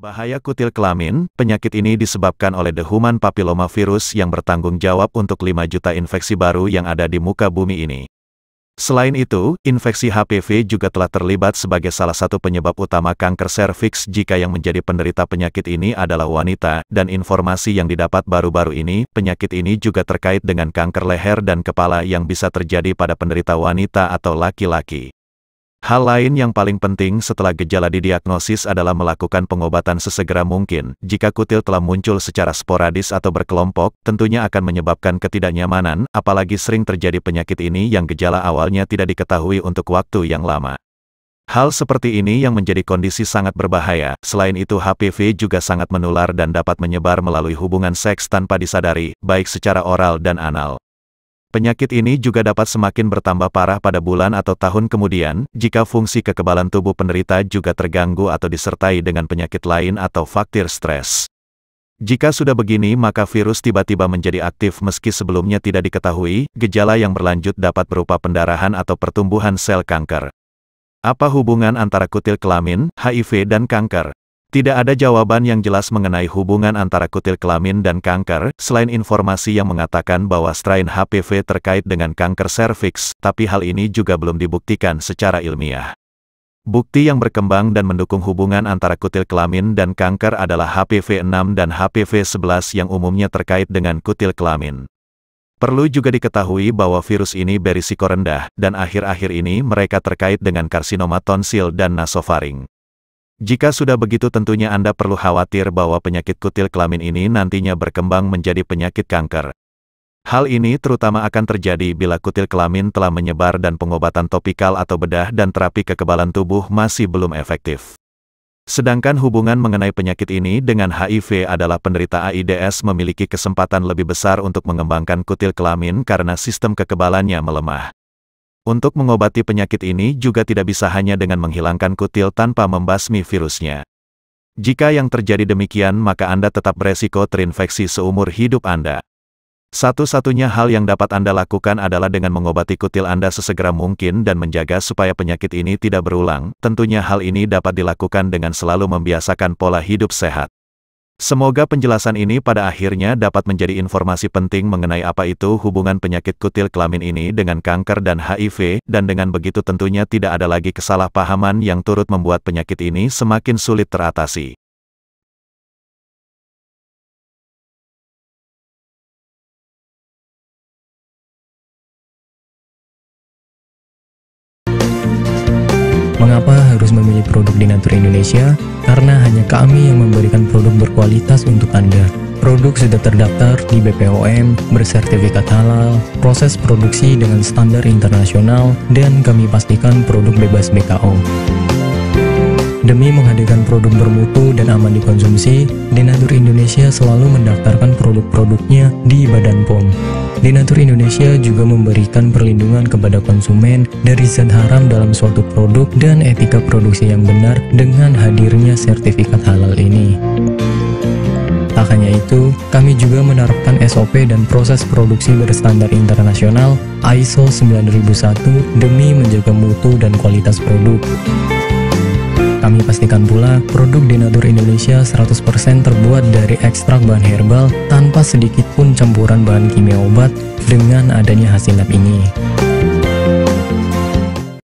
Bahaya kutil kelamin, penyakit ini disebabkan oleh the human papilloma virus yang bertanggung jawab untuk 5 juta infeksi baru yang ada di muka bumi ini. Selain itu, infeksi HPV juga telah terlibat sebagai salah satu penyebab utama kanker serviks jika yang menjadi penderita penyakit ini adalah wanita, dan informasi yang didapat baru-baru ini, penyakit ini juga terkait dengan kanker leher dan kepala yang bisa terjadi pada penderita wanita atau laki-laki. Hal lain yang paling penting setelah gejala didiagnosis adalah melakukan pengobatan sesegera mungkin. Jika kutil telah muncul secara sporadis atau berkelompok, tentunya akan menyebabkan ketidaknyamanan, apalagi sering terjadi penyakit ini yang gejala awalnya tidak diketahui untuk waktu yang lama. Hal seperti ini yang menjadi kondisi sangat berbahaya. Selain itu, HPV juga sangat menular dan dapat menyebar melalui hubungan seks tanpa disadari, baik secara oral dan anal. Penyakit ini juga dapat semakin bertambah parah pada bulan atau tahun kemudian, jika fungsi kekebalan tubuh penderita juga terganggu atau disertai dengan penyakit lain atau faktor stres. Jika sudah begini, maka virus tiba-tiba menjadi aktif meski sebelumnya tidak diketahui. Gejala yang berlanjut dapat berupa pendarahan atau pertumbuhan sel kanker. Apa hubungan antara kutil kelamin, HIV dan kanker? Tidak ada jawaban yang jelas mengenai hubungan antara kutil kelamin dan kanker, selain informasi yang mengatakan bahwa strain HPV terkait dengan kanker serviks, tapi hal ini juga belum dibuktikan secara ilmiah. Bukti yang berkembang dan mendukung hubungan antara kutil kelamin dan kanker adalah HPV-6 dan HPV-11 yang umumnya terkait dengan kutil kelamin. Perlu juga diketahui bahwa virus ini berisiko rendah, dan akhir-akhir ini mereka terkait dengan karsinoma tonsil dan nasofaring. Jika sudah begitu, tentunya Anda perlu khawatir bahwa penyakit kutil kelamin ini nantinya berkembang menjadi penyakit kanker. Hal ini terutama akan terjadi bila kutil kelamin telah menyebar dan pengobatan topikal atau bedah dan terapi kekebalan tubuh masih belum efektif. Sedangkan hubungan mengenai penyakit ini dengan HIV adalah penderita AIDS memiliki kesempatan lebih besar untuk mengembangkan kutil kelamin karena sistem kekebalannya melemah. Untuk mengobati penyakit ini juga tidak bisa hanya dengan menghilangkan kutil tanpa membasmi virusnya. Jika yang terjadi demikian, maka Anda tetap beresiko terinfeksi seumur hidup Anda. Satu-satunya hal yang dapat Anda lakukan adalah dengan mengobati kutil Anda sesegera mungkin dan menjaga supaya penyakit ini tidak berulang. Tentunya hal ini dapat dilakukan dengan selalu membiasakan pola hidup sehat. Semoga penjelasan ini pada akhirnya dapat menjadi informasi penting mengenai apa itu hubungan penyakit kutil kelamin ini dengan kanker dan HIV, dan dengan begitu tentunya tidak ada lagi kesalahpahaman yang turut membuat penyakit ini semakin sulit teratasi. Mengapa harus memilih produk Denatur Indonesia? Karena hanya kami yang memberikan produk berkualitas untuk Anda. Produk sudah terdaftar di BPOM, bersertifikat halal, proses produksi dengan standar internasional, dan kami pastikan produk bebas BKO. Demi menghadirkan produk bermutu dan aman dikonsumsi, Denatur Indonesia selalu mendaftarkan produk-produknya di Badan POM. Denatur Indonesia juga memberikan perlindungan kepada konsumen dari zat haram dalam suatu produk dan etika produksi yang benar dengan hadirnya sertifikat halal ini. Tak hanya itu, kami juga menerapkan SOP dan proses produksi berstandar internasional ISO 9001 demi menjaga mutu dan kualitas produk. Kami pastikan pula, produk Denatur Indonesia 100% terbuat dari ekstrak bahan herbal tanpa sedikit pun campuran bahan kimia obat dengan adanya hasil lab ini.